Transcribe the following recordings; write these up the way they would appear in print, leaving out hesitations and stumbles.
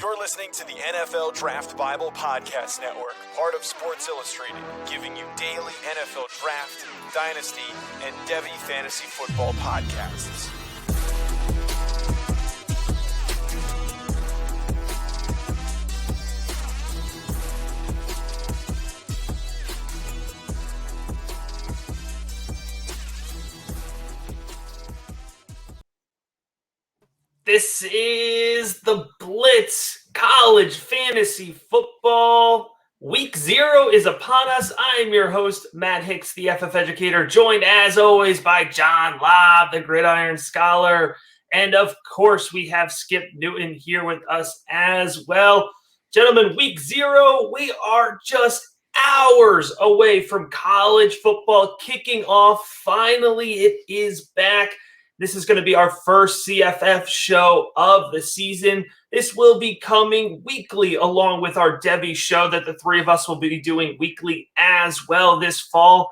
You're listening to the NFL Draft Bible Podcast Network, part of Sports Illustrated, giving you daily NFL Draft, Dynasty, and Devy Fantasy Football podcasts. This is the Blitz College Fantasy Football. Week 0 is upon us. I am your host, Matt Hicks, the FF Educator, joined as always by John Lobb, the Gridiron Scholar. And of course, we have Skip Newton here with us as well. Gentlemen, week 0, we are just hours away from college football kicking off. Finally, it is back. This is going to be our first CFF show of the season. This will be coming weekly along with our Devy show that the three of us will be doing weekly as well this fall.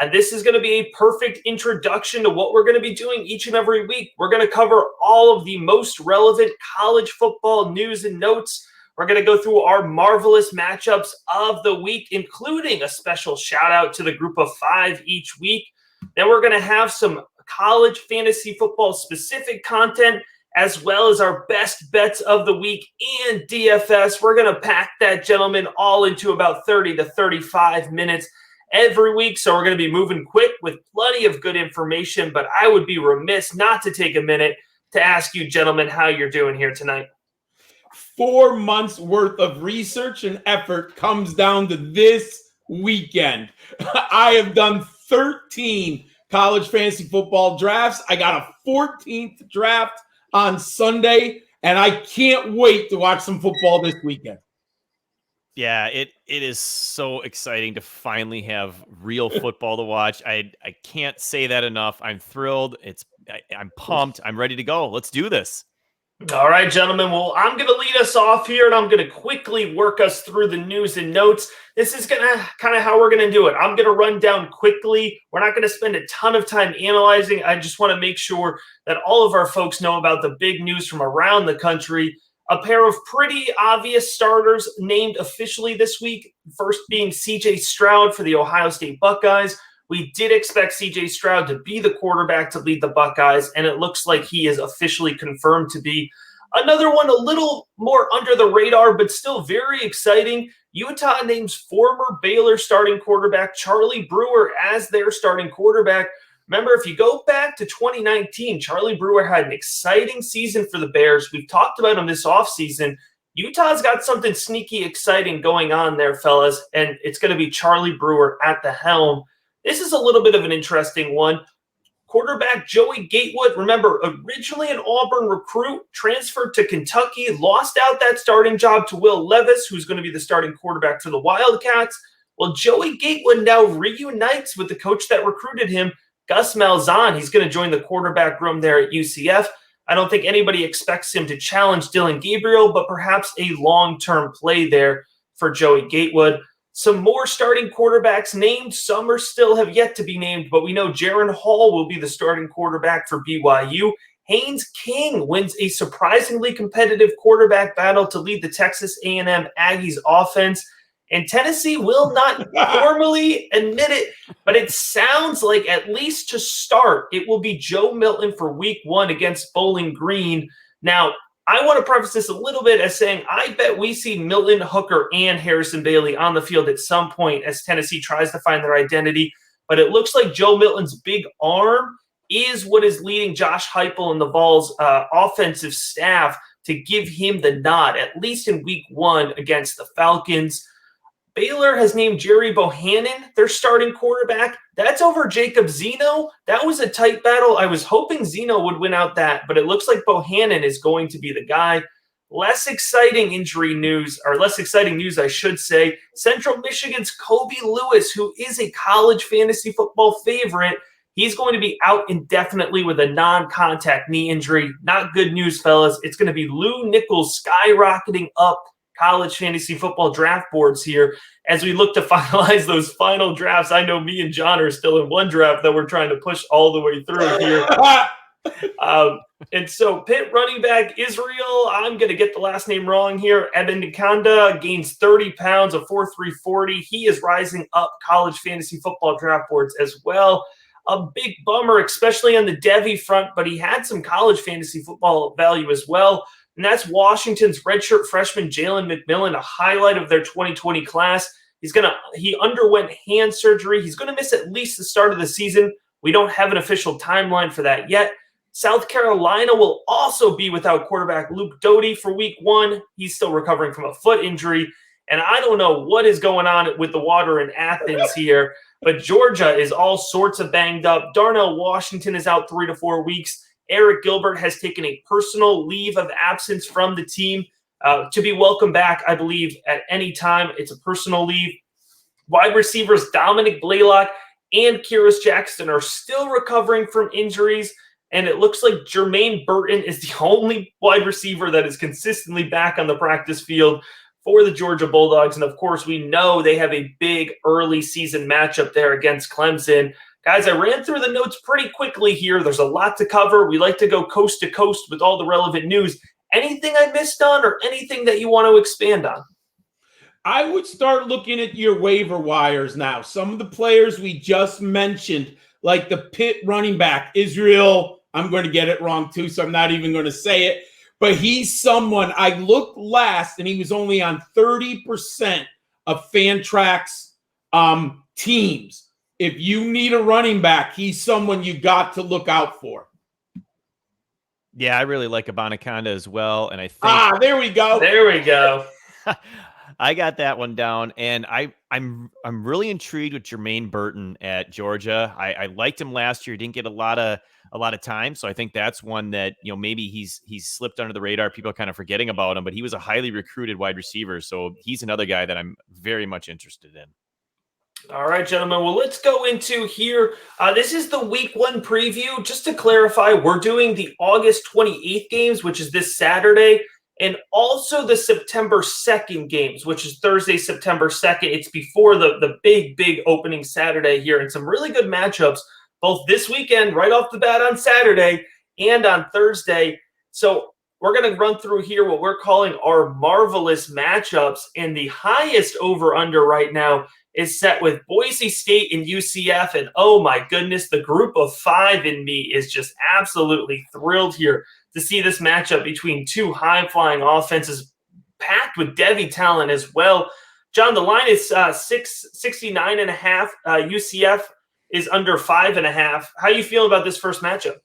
And this is going to be a perfect introduction to what we're going to be doing each and every week. We're going to cover all of the most relevant college football news and notes. We're going to go through our marvelous matchups of the week, including a special shout out to the group of 5 each week. Then we're going to have some college fantasy football specific content, as well as our best bets of the week and DFS. We're going to pack that, gentlemen, all into about 30 to 35 minutes every week. So we're going to be moving quick with plenty of good information, but I would be remiss not to take a minute to ask you, gentlemen, how you're doing here tonight. 4 months worth of research and effort comes down to this weekend. I have done 13 college fantasy football drafts. I got a 14th draft on Sunday, and I can't wait to watch some football this weekend. Yeah, it is so exciting to finally have real football to watch. I can't say that enough. I'm thrilled. I'm pumped. I'm ready to go. Let's do this. All right, gentlemen. Well, I'm going to lead us off here, and I'm going to quickly work us through the news and notes. This is going to kind of how we're going to do it. I'm going to run down quickly. We're not going to spend a ton of time analyzing. I just want to make sure that all of our folks know about the big news from around the country. A pair of pretty obvious starters named officially this week, first being C.J. Stroud for the Ohio State Buckeyes. We did expect C.J. Stroud to be the quarterback to lead the Buckeyes, and it looks like he is officially confirmed to be. Another one a little more under the radar, but still very exciting. Utah names former Baylor starting quarterback Charlie Brewer as their starting quarterback. Remember, if you go back to 2019, Charlie Brewer had an exciting season for the Bears. We've talked about him this offseason. Utah's got something sneaky exciting going on there, fellas, and it's going to be Charlie Brewer at the helm. This is a little bit of an interesting one. Quarterback Joey Gatewood, remember, originally an Auburn recruit, transferred to Kentucky, lost out that starting job to Will Levis, who's going to be the starting quarterback for the Wildcats. Well, Joey Gatewood now reunites with the coach that recruited him, Gus Malzahn. He's going to join the quarterback room there at UCF. I don't think anybody expects him to challenge Dylan Gabriel, but perhaps a long-term play there for Joey Gatewood. Some more starting quarterbacks named. Some are still have yet to be named, but we know Jaron Hall will be the starting quarterback for BYU. Haynes King wins a surprisingly competitive quarterback battle to lead the Texas A&M Aggies offense. And Tennessee will not formally admit it, but it sounds like, at least to start, it will be Joe Milton for week 1 against Bowling Green. Now, I want to preface this a little bit as saying I bet we see Milton, Hooker, and Harrison Bailey on the field at some point as Tennessee tries to find their identity. But it looks like Joe Milton's big arm is what is leading Josh Heupel and the Vols offensive staff to give him the nod, at least in week 1 against the Falcons. Baylor has named Jerry Bohannon their starting quarterback. That's over Jacob Zeno. That was a tight battle. I was hoping Zeno would win out that, but it looks like Bohannon is going to be the guy. Less exciting news, I should say. Central Michigan's Kobe Lewis, who is a college fantasy football favorite, he's going to be out indefinitely with a non-contact knee injury. Not good news, fellas. It's going to be Lou Nichols skyrocketing up college fantasy football draft boards here as we look to finalize those final drafts. I know me and John are still in one draft that we're trying to push all the way through here. And so Pitt running back Israel, I'm going to get the last name wrong here. Ebendikanda gains 30 pounds, a 4.3 40. He is rising up college fantasy football draft boards as well. A big bummer, especially on the Devi front, but he had some college fantasy football value as well. And that's Washington's redshirt freshman Jalen Mcmillan, a highlight of their 2020 class. He underwent hand surgery. He's going to miss at least the start of the season. We don't have an official timeline for that yet. South Carolina will also be without quarterback Luke Doty for week 1. He's still recovering from a foot injury. And I don't know what is going on with the water in Athens here, but Georgia is all sorts of banged up. Darnell Washington is out 3 to 4 weeks. Eric Gilbert has taken a personal leave of absence from the team to be welcomed back, I believe, at any time. It's a personal leave. Wide receivers Dominic Blaylock and Kyrus Jackson are still recovering from injuries. And it looks like Jermaine Burton is the only wide receiver that is consistently back on the practice field for the Georgia Bulldogs. And, of course, we know they have a big early season matchup there against Clemson. Guys, I ran through the notes pretty quickly here. There's a lot to cover. We like to go coast to coast with all the relevant news. Anything I missed on or anything that you want to expand on? I would start looking at your waiver wires now. Some of the players we just mentioned, like the Pitt running back, Israel, I'm going to get it wrong too, so I'm not even going to say it. But he's someone, I looked last, and he was only on 30% of Fantrax teams. If you need a running back, he's someone you got to look out for. Yeah, I really like Abanikanda as well. And I think there we go. There we go. I got that one down, and I'm really intrigued with Jermaine Burton at Georgia. I liked him last year. Didn't get a lot of time, so I think that's one that maybe he's slipped under the radar. People are kind of forgetting about him, but he was a highly recruited wide receiver, so he's another guy that I'm very much interested in. All right, gentlemen. Well, let's go into here. This is the week 1 preview. Just to clarify, we're doing the August 28th games, which is this Saturday, and also the September 2nd games, which is Thursday, September 2nd. It's before the big opening Saturday here, and some really good matchups both this weekend, right off the bat on Saturday, and on Thursday. So we're going to run through here what we're calling our marvelous matchups, and the highest over-under right now is set with Boise State and UCF, and oh my goodness, the group of 5 in me is just absolutely thrilled here to see this matchup between two high-flying offenses packed with Devi talent as well. John, the line is 69.5. UCF is under 5.5. How you feel about this first matchup?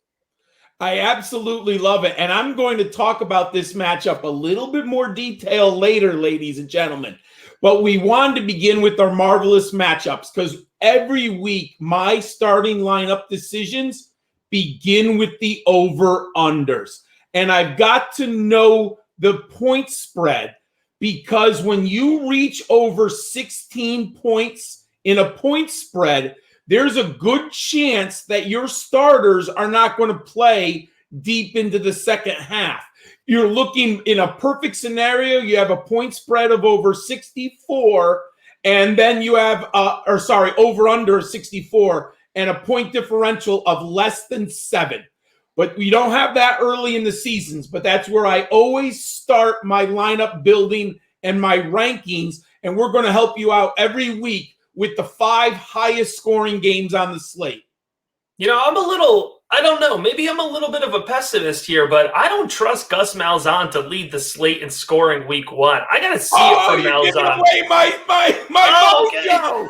I absolutely love it, and I'm going to talk about this matchup a little bit more detail later, ladies and gentlemen. But we wanted to begin with our marvelous matchups because every week my starting lineup decisions begin with the over-unders. And I've got to know the point spread because when you reach over 16 points in a point spread, there's a good chance that your starters are not going to play deep into the second half. You're looking in a perfect scenario, you have a point spread of over 64, and then you have, over under 64, and a point differential of less than 7. But we don't have that early in the seasons, but that's where I always start my lineup building and my rankings, and we're going to help you out every week with the 5 highest scoring games on the slate. I don't know, maybe I'm a little bit of a pessimist here, but I don't trust Gus Malzahn to lead the slate in scoring week 1. I got to see it from Malzahn. Away my mojo.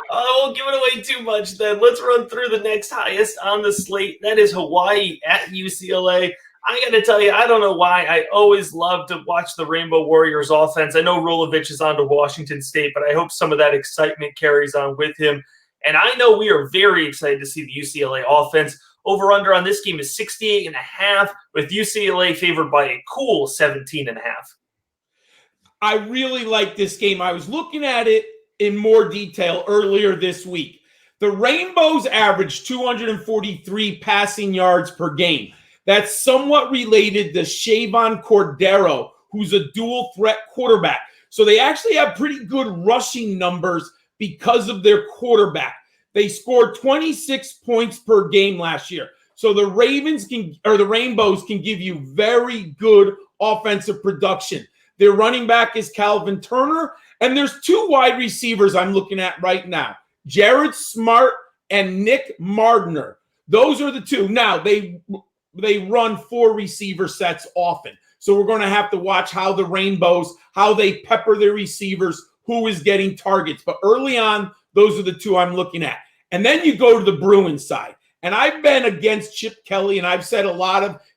I won't give it away too much then. Let's run through the next highest on the slate. That is Hawaii at UCLA. I got to tell you, I don't know why. I always love to watch the Rainbow Warriors offense. I know Rolovich is on to Washington State, but I hope some of that excitement carries on with him. And I know we are very excited to see the UCLA offense. Over-under on this game is 68.5, with UCLA favored by a cool 17.5. I really like this game. I was looking at it in more detail earlier this week. The Rainbows average 243 passing yards per game. That's somewhat related to Shavon Cordero, who's a dual threat quarterback. So they actually have pretty good rushing numbers because of their quarterback. They scored 26 points per game last year. So the Rainbows can give you very good offensive production. Their running back is Calvin Turner, and there's 2 wide receivers I'm looking at right now, Jared Smart and Nick Mardner. Those are the 2. Now, they run 4 receiver sets often. So we're going to have to watch how the Rainbows, how they pepper their receivers, who is getting targets. But early on, those are the 2 I'm looking at. And then you go to the Bruins side. And I've been against Chip Kelly, and I've said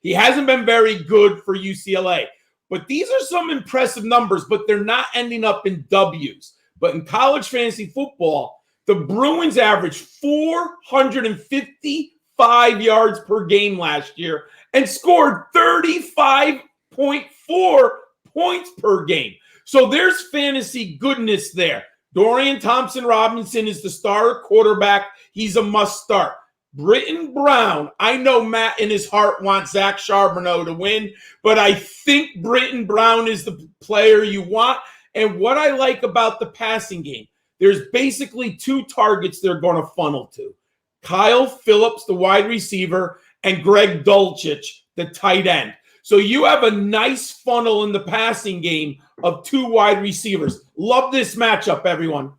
he hasn't been very good for UCLA. But these are some impressive numbers, but they're not ending up in W's. But in college fantasy football, the Bruins averaged 455 yards per game last year and scored 35.4 points per game. So there's fantasy goodness there. Dorian Thompson-Robinson is the star quarterback. He's a must start. Britton Brown, I know Matt in his heart wants Zach Charbonneau to win, but I think Britton Brown is the player you want. And what I like about the passing game, there's basically 2 targets they're going to funnel to. Kyle Phillips, the wide receiver, and Greg Dulcich, the tight end. So you have a nice funnel in the passing game of 2 wide receivers. Love this matchup, everyone.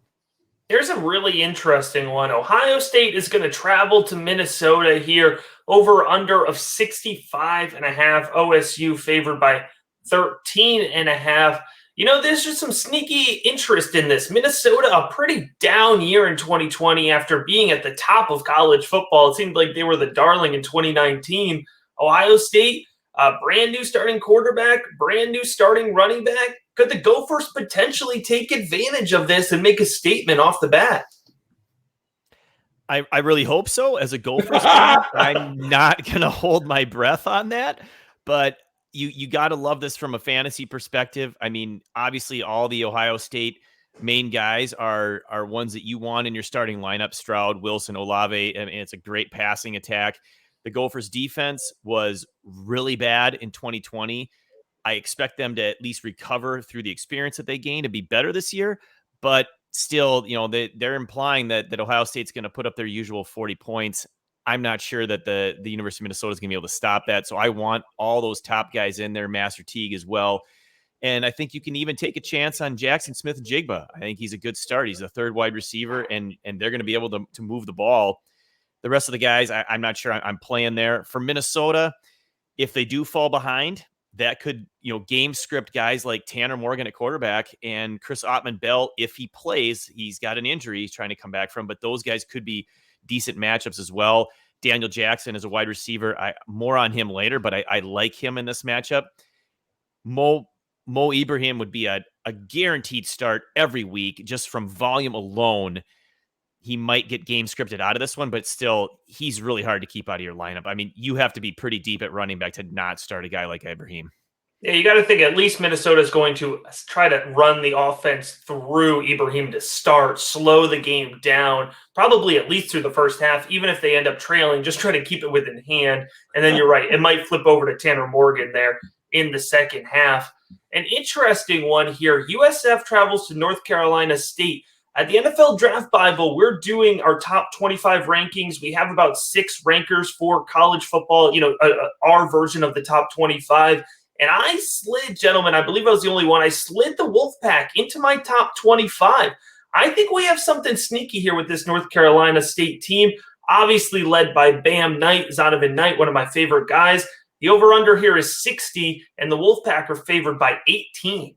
Here's a really interesting one. Ohio State is going to travel to Minnesota here. Over under of 65.5. OSU favored by 13.5. You know, there's just some sneaky interest in this. Minnesota, a pretty down year in 2020 after being at the top of college football. It seemed like they were the darling in 2019. Ohio State, brand new starting quarterback, brand new starting running back. Could the Gophers potentially take advantage of this and make a statement off the bat? I really hope so. As a Gophers fan, I'm not going to hold my breath on that. But you got to love this from a fantasy perspective. I mean, obviously, all the Ohio State main guys are ones that you want in your starting lineup. Stroud, Wilson, Olave. I mean, it's a great passing attack. The Gophers' defense was really bad in 2020. I expect them to at least recover through the experience that they gained and be better this year. But still, you know, they're implying that Ohio State's going to put up their usual 40 points. I'm not sure that the University of Minnesota is going to be able to stop that. So I want all those top guys in there, Master Teague as well. And I think you can even take a chance on Jackson Smith-Njigba. I think he's a good start. He's a 3rd wide receiver, and they're going to be able to move the ball. The rest of the guys, I'm not sure I'm playing there. For Minnesota, if they do fall behind, that could, you know, game script guys like Tanner Morgan at quarterback and Chris Ottman-Bell. If he plays, he's got an injury he's trying to come back from, but those guys could be decent matchups as well. Daniel Jackson is a wide receiver. More on him later, but I like him in this matchup. Mo Ibrahim would be a guaranteed start every week just from volume alone. He might get game scripted out of this one, but still, he's really hard to keep out of your lineup. I mean, you have to be pretty deep at running back to not start a guy like Ibrahim. Yeah, you got to think at least Minnesota is going to try to run the offense through Ibrahim to start, slow the game down, probably at least through the first half. Even if they end up trailing, just try to keep it within hand. And then you're right, it might flip over to Tanner Morgan there in the second half. An interesting one here, USF travels to North Carolina State. At the NFL Draft Bible, we're doing our top 25 rankings. We have about 6 rankers for college football, our version of the top 25. And I slid, gentlemen, I believe I was the only one, I slid the Wolfpack into my top 25. I think we have something sneaky here with this North Carolina State team, obviously led by Bam Knight, Donovan Knight, one of my favorite guys. The over-under here is 60, and the Wolfpack are favored by 18.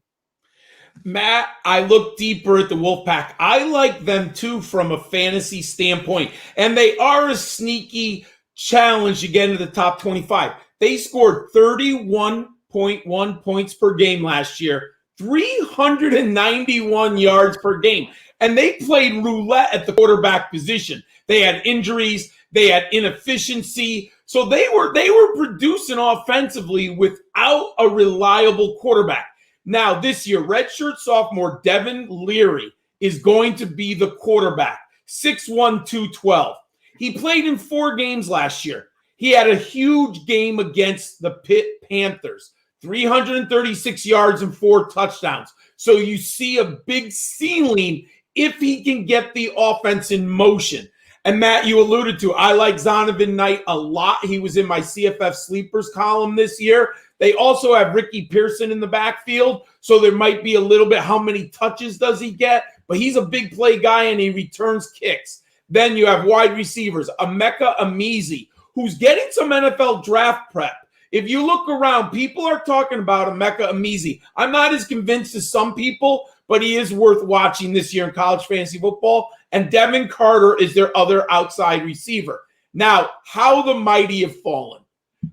Matt, I look deeper at the Wolfpack. I like them too from a fantasy standpoint, and they are a sneaky challenge to get into the top 25. They scored 31.1 points per game last year, 391 yards per game, and they played roulette at the quarterback position. They had injuries, they had inefficiency, so they were producing offensively without a reliable quarterback. Now, this year, redshirt sophomore Devin Leary is going to be the quarterback, 6'1", 212. He played in 4 games last year. He had a huge game against the Pitt Panthers, 336 yards and 4 touchdowns. So you see a big ceiling if he can get the offense in motion. And Matt, you alluded to, I like Donovan Knight a lot. He was in my CFF Sleepers column this year. They also have Ricky Pearson in the backfield, so there might be a little bit how many touches does he get, but he's a big play guy and he returns kicks. Then you have wide receivers, Emeka Emezi, who's getting some NFL draft prep. If you look around, people are talking about Emeka Emezi. I'm not as convinced as some people, but he is worth watching this year in college fantasy football. And Devin Carter is their other outside receiver. Now, how the mighty have fallen.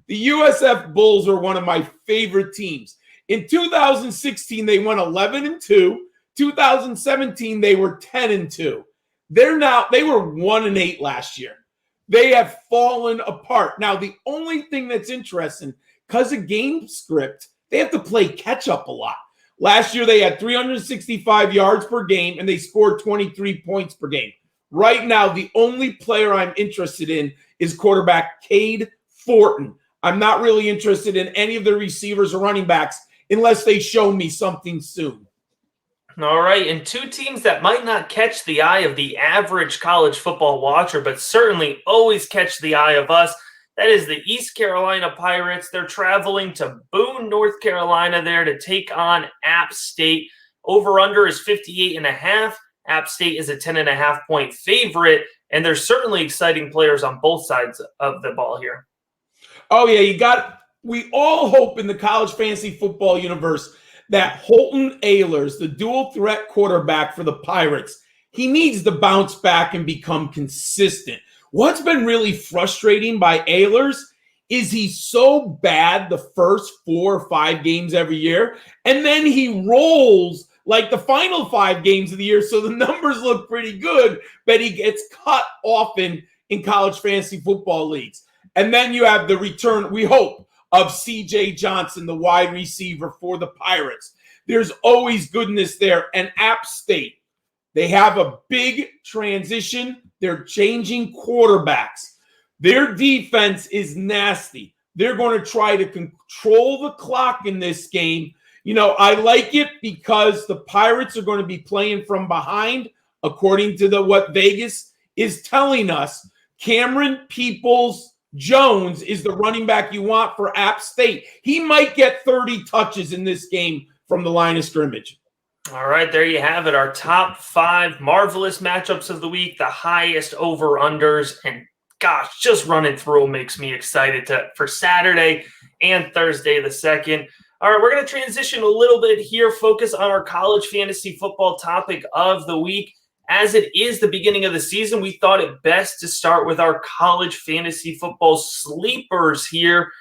The USF Bulls are one of my favorite teams. In 2016, they went 11-2. 2017, they were 10-2. They were 1-8 last year. They have fallen apart. Now, the only thing that's interesting, because of game script, they have to play catch up a lot. Last year, they had 365 yards per game, and they scored 23 points per game. Right now, the only player I'm interested in is quarterback Cade Fortin. I'm not really interested in any of the receivers or running backs unless they show me something soon. All right, and two teams that might not catch the eye of the average college football watcher, but certainly always catch the eye of us. That is the East Carolina Pirates. They're traveling to Boone, North Carolina there to take on App State. Over-under is 58.5. App State is a 10.5-point favorite, and there's certainly exciting players on both sides of the ball here. Oh, yeah, we all hope in the college fantasy football universe that Holton Ahlers, the dual threat quarterback for the Pirates, he needs to bounce back and become consistent. What's been really frustrating by Ahlers is he's so bad the first 4 or 5 games every year, and then he rolls like the final 5 games of the year, so the numbers look pretty good, but he gets cut often in college fantasy football leagues. And then you have the return, we hope, of C.J. Johnson, the wide receiver for the Pirates. There's always goodness there. And App State, they have a big transition. They're changing quarterbacks. Their defense is nasty. They're going to try to control the clock in this game. You know, I like it because the Pirates are going to be playing from behind, according to what Vegas is telling us. Cameron Peoples-Jones is the running back you want for App State. He might get 30 touches in this game from the line of scrimmage. All right, there you have it. Our top 5 marvelous matchups of the week, the highest over-unders. And gosh, just running through makes me excited for Saturday and Thursday the 2nd. All right, we're going to transition a little bit here, focus on our college fantasy football topic of the week. As it is the beginning of the season, we thought it best to start with our college fantasy football sleepers here.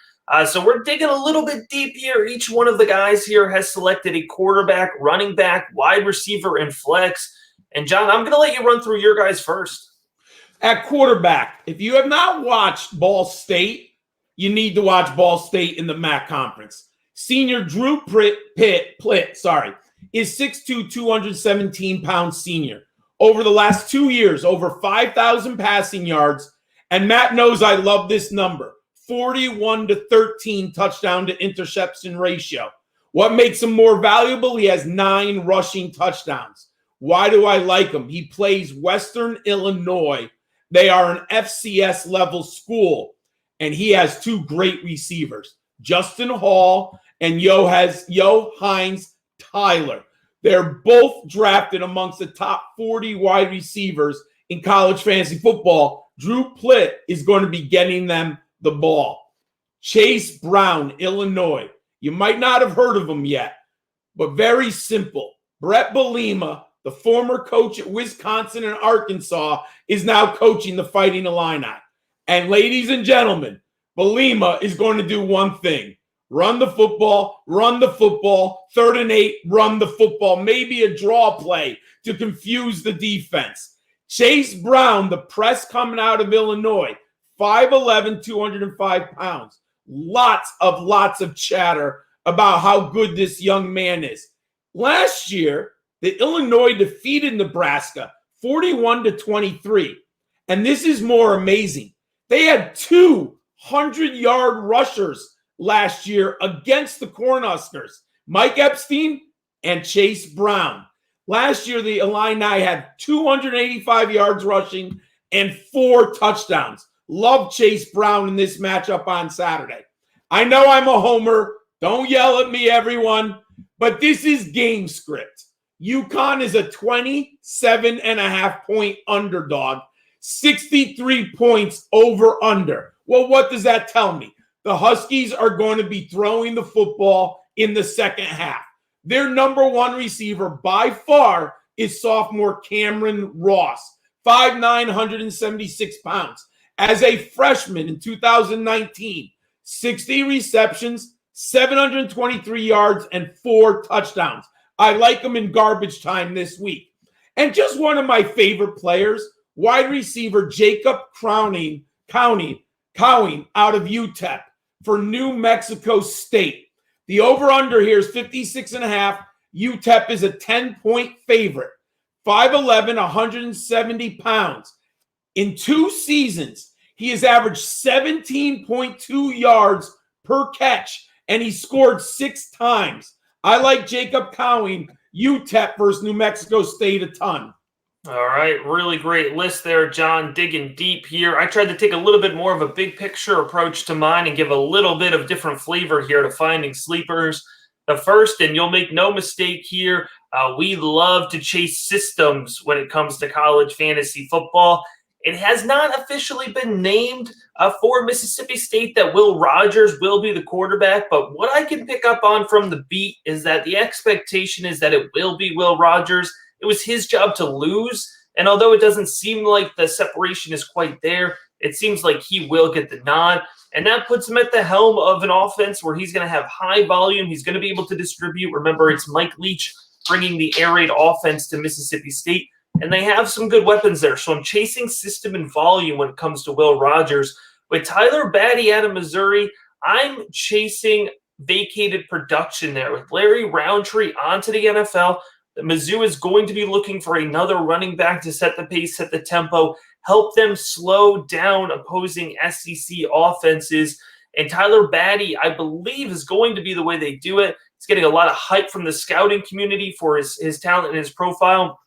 So we're digging a little bit deep here. Each one of the guys here has selected a quarterback, running back, wide receiver, and flex. And John, I'm going to let you run through your guys first. At quarterback, if you have not watched Ball State, you need to watch Ball State in the MAC conference. Senior Drew Plitt is 6'2", 217-pound senior. Over the last 2 years, over 5,000 passing yards. And Matt knows I love this number, 41-13 touchdown to interception ratio. What makes him more valuable? He has 9 rushing touchdowns. Why do I like him? He plays Western Illinois. They are an FCS level school, and he has 2 great receivers, Justin Hall and Hines Tyler. They're both drafted amongst the top 40 wide receivers in college fantasy football. Drew Plitt is going to be getting them the ball. Chase Brown, Illinois. You might not have heard of him yet, but very simple. Brett Bielema, the former coach at Wisconsin and Arkansas, is now coaching the Fighting Illini. And ladies and gentlemen, Bielema is going to do one thing. Run the football, 3rd and 8, run the football, maybe a draw play to confuse the defense. Chase Brown, the press coming out of Illinois, 5'11", 205 pounds. Lots of chatter about how good this young man is. Last year, the Illinois defeated Nebraska 41-23. And this is more amazing. They had 2 100-yard rushers last year against the Cornhuskers, Mike Epstein and Chase Brown. Last year, the Illini had 285 yards rushing and 4 touchdowns. Love Chase Brown in this matchup on Saturday. I know I'm a homer. Don't yell at me, everyone. But this is game script. UConn is a 27.5 point underdog. 63 points over under. Well, what does that tell me? The Huskies are going to be throwing the football in the second half. Their number one receiver by far is sophomore Cameron Ross, 5'9", 176 pounds. As a freshman in 2019, 60 receptions, 723 yards, and 4 touchdowns. I like him in garbage time this week. And just one of my favorite players, wide receiver Jacob Cowing out of UTEP for New Mexico State. The over-under here is 56.5. UTEP is a 10-point favorite. 5'11", 170 pounds. In 2 seasons, he has averaged 17.2 yards per catch, and he scored 6 times. I like Jacob Cowing, UTEP versus New Mexico State a ton. All right, really great list there, John, digging deep here. I tried to take a little bit more of a big picture approach to mine and give a little bit of different flavor here to finding sleepers. The first, and you'll make no mistake here, we love to chase systems when it comes to college fantasy football. It has not officially been named for Mississippi State that Will Rogers will be the quarterback, but what I can pick up on from the beat is that the expectation is that it will be Will Rogers. It was his job to lose, and although it doesn't seem like the separation is quite there, it seems like he will get the nod, and that puts him at the helm of an offense where he's going to have high volume. He's going to be able to distribute. Remember, it's Mike Leach bringing the air raid offense to Mississippi State, and they have some good weapons there. So I'm chasing system and volume when it comes to Will Rogers. With Tyler Batty out of Missouri, I'm chasing vacated production there. With Larry Roundtree onto the NFL, Mizzou is going to be looking for another running back to set the pace, set the tempo, help them slow down opposing SEC offenses. And Tyler Batty, I believe, is going to be the way they do it. He's getting a lot of hype from the scouting community for his talent and his profile.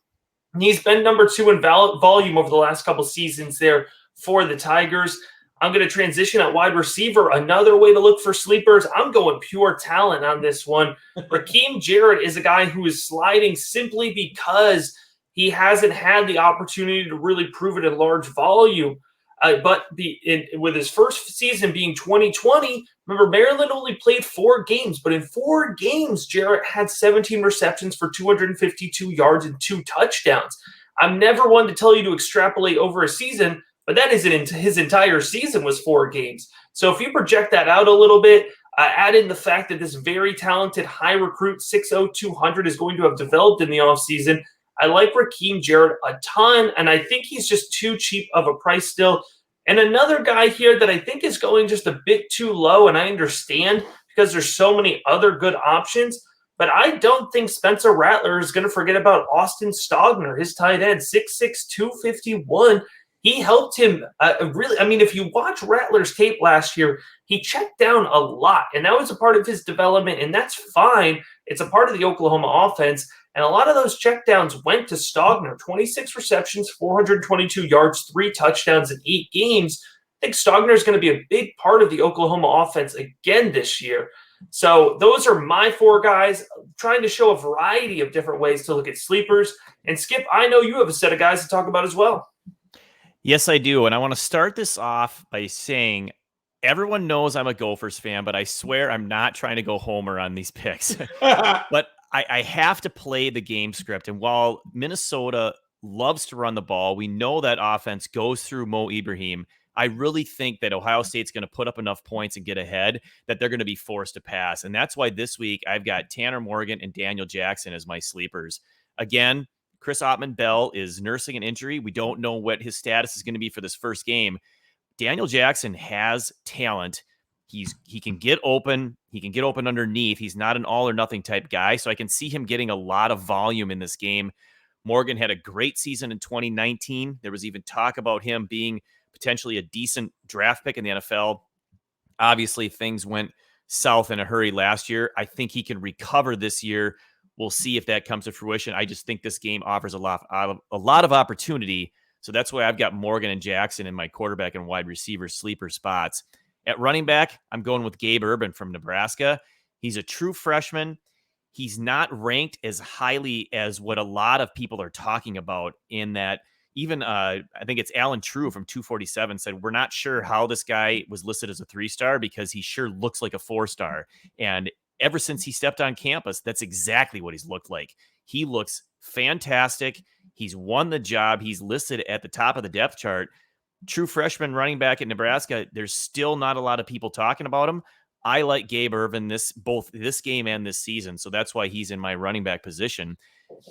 And he's been number 2 in volume over the last couple seasons there for the Tigers. I'm going to transition at wide receiver. Another way to look for sleepers. I'm going pure talent on this one. Raheem Jarrett is a guy who is sliding simply because he hasn't had the opportunity to really prove it in large volume. With his first season being 2020, remember Maryland only played 4 games, but in 4 games, Jarrett had 17 receptions for 252 yards and 2 touchdowns. I'm never one to tell you to extrapolate over a season, but that isn't his entire season was 4 games. So if you project that out a little bit, add in the fact that this very talented high recruit 6'0", 200 is going to have developed in the offseason, I like Raheem Jarrett a ton, and I think he's just too cheap of a price still. And another guy here that I think is going just a bit too low, and I understand because there's so many other good options, but I don't think Spencer Rattler is going to forget about Austin Stogner, his tight end, 6'6", 251. He helped him really. I mean, if you watch Rattler's tape last year, he checked down a lot, and that was a part of his development, and that's fine. It's a part of the Oklahoma offense, and a lot of those checkdowns went to Stogner. 26 receptions, 422 yards, 3 touchdowns in 8 games. I think Stogner is going to be a big part of the Oklahoma offense again this year. So those are my 4 guys, trying to show a variety of different ways to look at sleepers. And Skip, I know you have a set of guys to talk about as well. Yes, I do. And I want to start this off by saying everyone knows I'm a Gophers fan, but I swear I'm not trying to go homer on these picks. But I have to play the game script. And while Minnesota loves to run the ball, we know that offense goes through Mo Ibrahim. I really think that Ohio State's going to put up enough points and get ahead that they're going to be forced to pass. And that's why this week I've got Tanner Morgan and Daniel Jackson as my sleepers. Again, Chris Ottman-Bell is nursing an injury. We don't know what his status is going to be for this first game. Daniel Jackson has talent. He can get open. He can get open underneath. He's not an all or nothing type guy. So I can see him getting a lot of volume in this game. Morgan had a great season in 2019. There was even talk about him being potentially a decent draft pick in the NFL. Obviously, things went south in a hurry last year. I think he can recover this year. We'll see if that comes to fruition. I just think this game offers a lot of opportunity. So that's why I've got Morgan and Jackson in my quarterback and wide receiver sleeper spots. At running back, I'm going with Gabe Urban from Nebraska. He's a true freshman. He's not ranked as highly as what a lot of people are talking about, in that even I think it's Alan True from 247 said, we're not sure how this guy was listed as a 3-star because he sure looks like a 4-star. And ever since he stepped on campus, that's exactly what he's looked like. He looks fantastic. He's won the job. He's listed at the top of the depth chart. True freshman running back at Nebraska. There's still not a lot of people talking about him. I like Gabe Urban both this game and this season, so that's why he's in my running back position.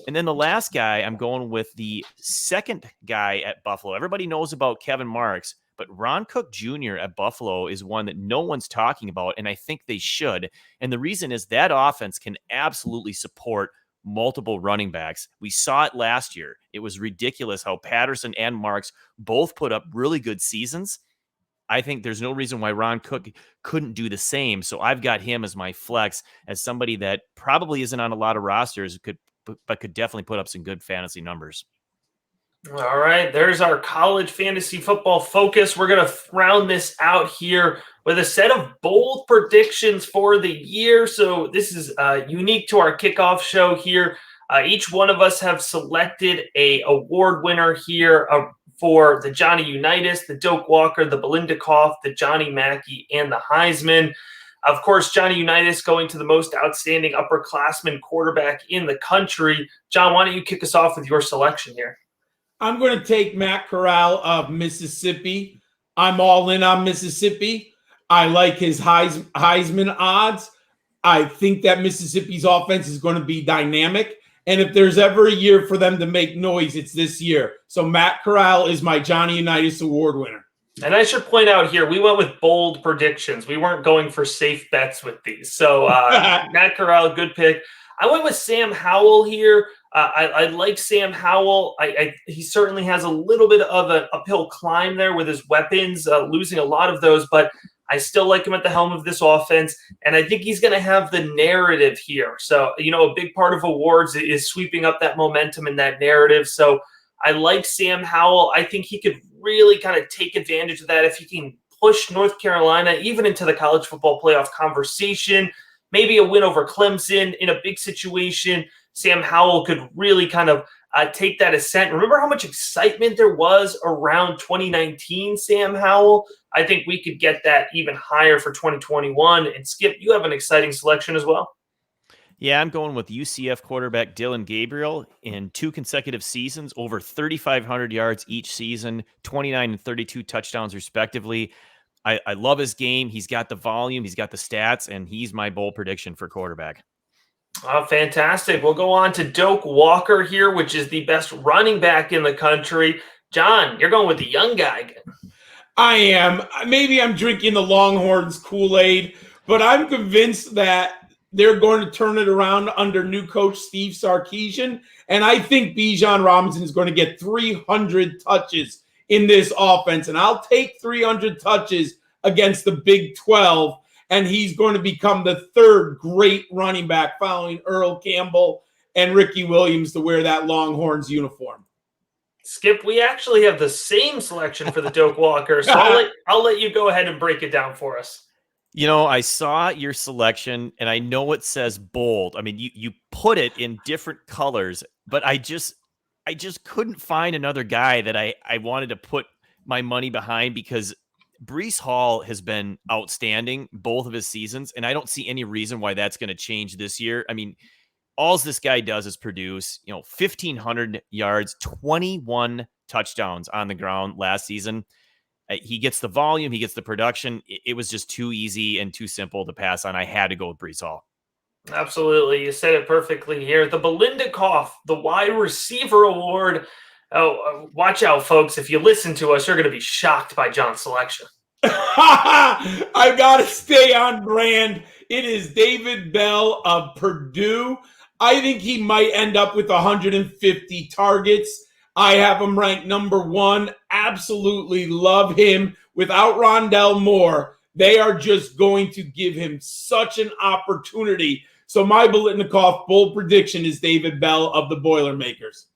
And then the last guy, I'm going with the second guy at Buffalo. Everybody knows about Kevin Marks, but Ron Cook Jr. at Buffalo is one that no one's talking about, and I think they should. And the reason is that offense can absolutely support multiple running backs. We saw it last year. It was ridiculous how Patterson and Marks both put up really good seasons. I think there's no reason why Ron Cook couldn't do the same. So I've got him as my flex, as somebody that probably isn't on a lot of rosters, but could definitely put up some good fantasy numbers. All right, there's our college fantasy football focus. We're going to round this out here with a set of bold predictions for the year. So this is unique to our kickoff show here. Each one of us have selected a award winner here for the Johnny Unitas, the Doak Walker, the Belindikoff, the Johnny Mackey, and the Heisman. Of course, Johnny Unitas going to the most outstanding upperclassman quarterback in the country. John, why don't you kick us off with your selection here? I'm going to take Matt Corral of Mississippi. I'm all in on Mississippi. I like his Heisman odds. I think that Mississippi's offense is going to be dynamic. And if there's ever a year for them to make noise, it's this year. So Matt Corral is my Johnny Unitas Award winner. And I should point out here, we went with bold predictions. We weren't going for safe bets with these. So Matt Corral, good pick. I went with Sam Howell here. I like Sam Howell. He certainly has a little bit of an uphill climb there with his weapons, losing a lot of those, but I still like him at the helm of this offense, and I think he's going to have the narrative here. So, a big part of awards is sweeping up that momentum and that narrative. So I like Sam Howell. I think he could really kind of take advantage of that if he can push North Carolina even into the college football playoff conversation, maybe a win over Clemson in a big situation. Sam Howell could really kind of take that ascent. Remember how much excitement there was around 2019, Sam Howell? I think we could get that even higher for 2021. And Skip, you have an exciting selection as well. Yeah, I'm going with UCF quarterback Dylan Gabriel in 2 consecutive seasons, over 3,500 yards each season, 29 and 32 touchdowns respectively. I love his game. He's got the volume, he's got the stats, and he's my bold prediction for quarterback. Fantastic. We'll go on to Doak Walker here, which is the best running back in the country. John, you're going with the young guy again. I am. Maybe I'm drinking the Longhorns Kool-Aid, but I'm convinced that they're going to turn it around under new coach Steve Sarkisian, and I think Bijan Robinson is going to get 300 touches in this offense, and I'll take 300 touches against the Big 12, and he's going to become the third great running back following Earl Campbell and Ricky Williams to wear that Longhorns uniform. Skip, we actually have the same selection for the Doak Walker, so I'll let you go ahead and break it down for us. I saw your selection, and I know it says bold. I mean, you put it in different colors, but I just couldn't find another guy that I wanted to put my money behind, because Breece Hall has been outstanding both of his seasons, and I don't see any reason why that's going to change this year. I mean, all this guy does is produce, 1,500 yards, 21 touchdowns on the ground last season. He gets the volume, he gets the production. It was just too easy and too simple to pass on. I had to go with Breece Hall. Absolutely. You said it perfectly here. The Belindikoff, the wide receiver award. Oh, watch out, folks. If you listen to us, you're going to be shocked by John's selection. I got to stay on brand. It is David Bell of Purdue. I think he might end up with 150 targets. I have him ranked number 1. Absolutely love him. Without Rondell Moore, they are just going to give him such an opportunity. So my Belindikoff bold prediction is David Bell of the Boilermakers.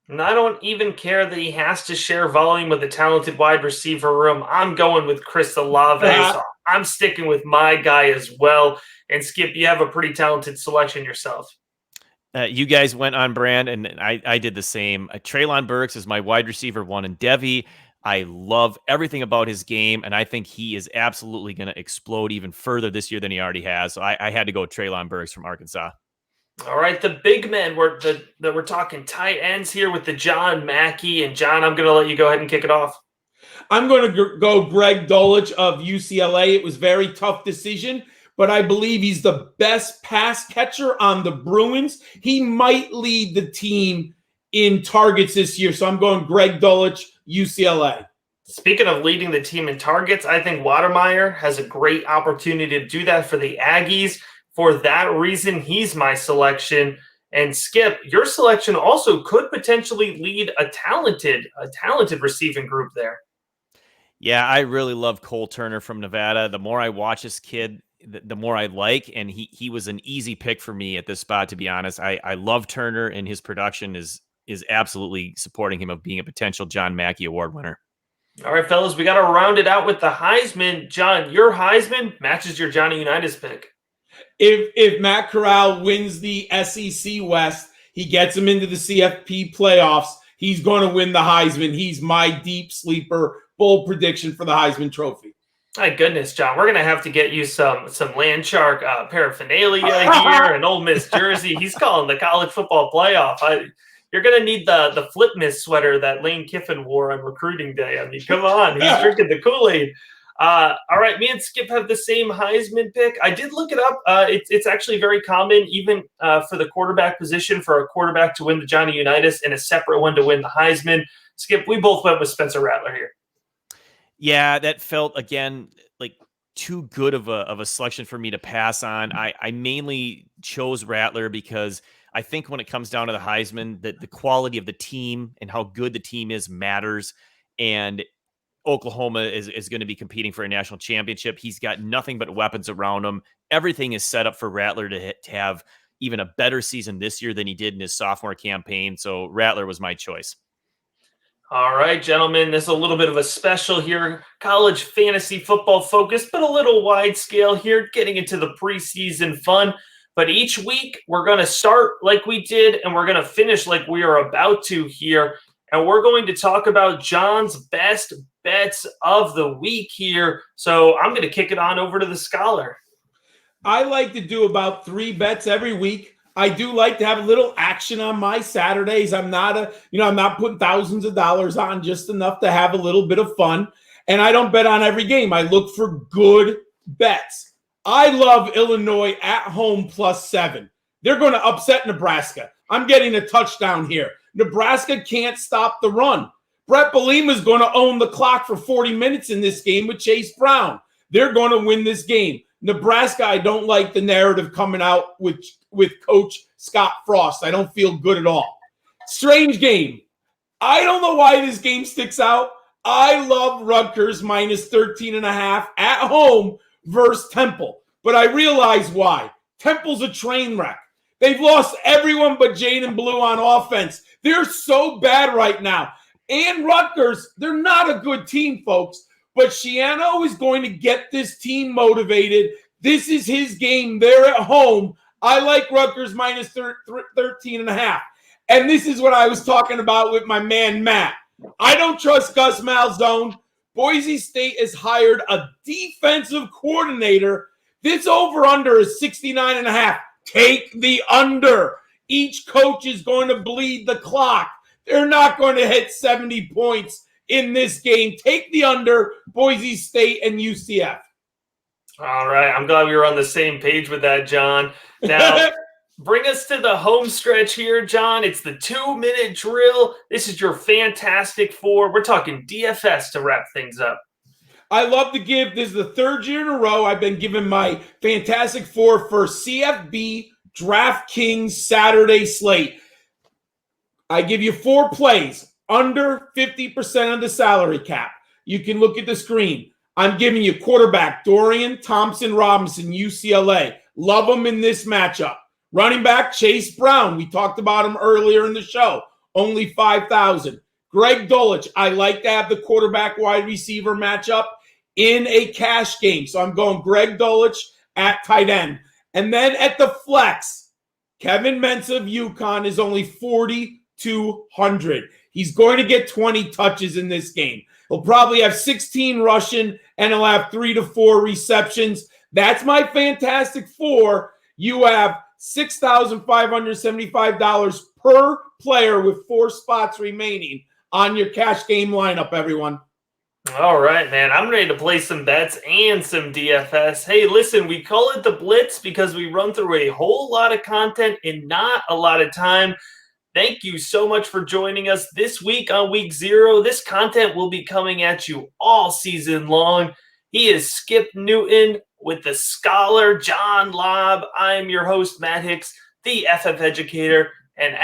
And I don't even care that he has to share volume with a talented wide receiver room. I'm going with Chris Olave. So I'm sticking with my guy as well. And Skip, you have a pretty talented selection yourself. You guys went on brand, and I did the same. Treylon Burks is my wide receiver one, and Devi, I love everything about his game, and I think he is absolutely going to explode even further this year than he already has. So I had to go Treylon Burks from Arkansas. All right, the big men, we're talking tight ends here with the John Mackey. And John, I'm going to let you go ahead and kick it off. I'm going to go Greg Dolich of UCLA. It was a very tough decision, but I believe he's the best pass catcher on the Bruins. He might lead the team in targets this year. So I'm going Greg Dolich, UCLA. Speaking of leading the team in targets, I think Watermeyer has a great opportunity to do that for the Aggies. For that reason, he's my selection. And Skip, your selection also could potentially lead a talented receiving group there. Yeah, I really love Cole Turner from Nevada. The more I watch this kid, the more I like, and he was an easy pick for me at this spot, to be honest. I love Turner, and his production is absolutely supporting him of being a potential John Mackey Award winner. All right, fellas, we got to round it out with the Heisman. John, your Heisman matches your Johnny Unitas pick. If Matt Corral wins the SEC West, he gets him into the CFP playoffs, he's going to win the Heisman. He's my deep sleeper bold prediction for the Heisman Trophy. My goodness, John, we're going to have to get you some Land Shark paraphernalia here, an Ole Miss jersey. He's calling the college football playoff. You're going to need the Flip Miss sweater that Lane Kiffin wore on recruiting day. I mean, come on. He's drinking the Kool-Aid. All right, me and Skip have the same Heisman pick. I did look it up. It's actually very common, even for the quarterback position, for a quarterback to win the Johnny Unitas and a separate one to win the Heisman. Skip, we both went with Spencer Rattler here. Yeah, that felt, again, like too good of a selection for me to pass on. I mainly chose Rattler because I think when it comes down to the Heisman, that the quality of the team and how good the team is matters. And Oklahoma is going to be competing for a national championship. He's got nothing but weapons around him. Everything is set up for Rattler to have even a better season this year than he did in his sophomore campaign. So Rattler was my choice. All right, gentlemen, this is a little bit of a special here. College fantasy football focused, but a little wide scale here, getting into the preseason fun. But each week, we're going to start like we did, and we're going to finish like we are about to here. And we're going to talk about John's best bets of the week here. So I'm going to kick it on over to the scholar. I like to do about 3 bets every week. I do like to have a little action on my Saturdays. I'm not putting thousands of dollars on, just enough to have a little bit of fun. And I don't bet on every game. I look for good bets. I love Illinois at home +7. They're going to upset Nebraska. I'm getting a touchdown here. Nebraska can't stop the run. Brett Bielema is going to own the clock for 40 minutes in this game with Chase Brown. They're going to win this game. Nebraska, I don't like the narrative coming out with Coach Scott Frost. I don't feel good at all. Strange game. I don't know why this game sticks out. I love Rutgers -13.5 at home versus Temple. But I realize why. Temple's a train wreck. They've lost everyone but Jaden Blue on offense. They're so bad right now. And Rutgers, they're not a good team, folks. But Shiano is going to get this team motivated. This is his game. They're at home. I like Rutgers -13.5. And this is what I was talking about with my man, Matt. I don't trust Gus Malzahn. Boise State has hired a defensive coordinator. This over-under is 69.5. Take the under. Each coach is going to bleed the clock. They're not going to hit 70 points in this game. Take the under, Boise State and UCF. All right. I'm glad we were on the same page with that, John. Now, bring us to the home stretch here, John. It's the 2-minute drill. This is your Fantastic Four. We're talking DFS to wrap things up. I love to give, this is the 3rd year in a row I've been giving my Fantastic Four for CFB DraftKings Saturday slate. I give you 4 plays, under 50% of the salary cap. You can look at the screen. I'm giving you quarterback Dorian Thompson-Robinson, UCLA. Love him in this matchup. Running back Chase Brown. We talked about him earlier in the show. only 5,000. Greg Dolich, I like to have the quarterback wide receiver matchup in a cash game. So I'm going Greg Dolich at tight end. And then at the flex, Kevin Mensah of UConn is only 4,200. He's going to get 20 touches in this game. He'll probably have 16 rushing and he'll have 3 to 4 receptions. That's my Fantastic Four. You have $6,575 per player with 4 spots remaining on your cash game lineup, everyone. All right, man. I'm ready to play some bets and some DFS. Hey, listen, we call it the Blitz because we run through a whole lot of content in not a lot of time. Thank you so much for joining us this week on week 0. This content will be coming at you all season long. He is Skip Newton with the scholar John Lobb. I'm your host, Matt Hicks, the FF educator. And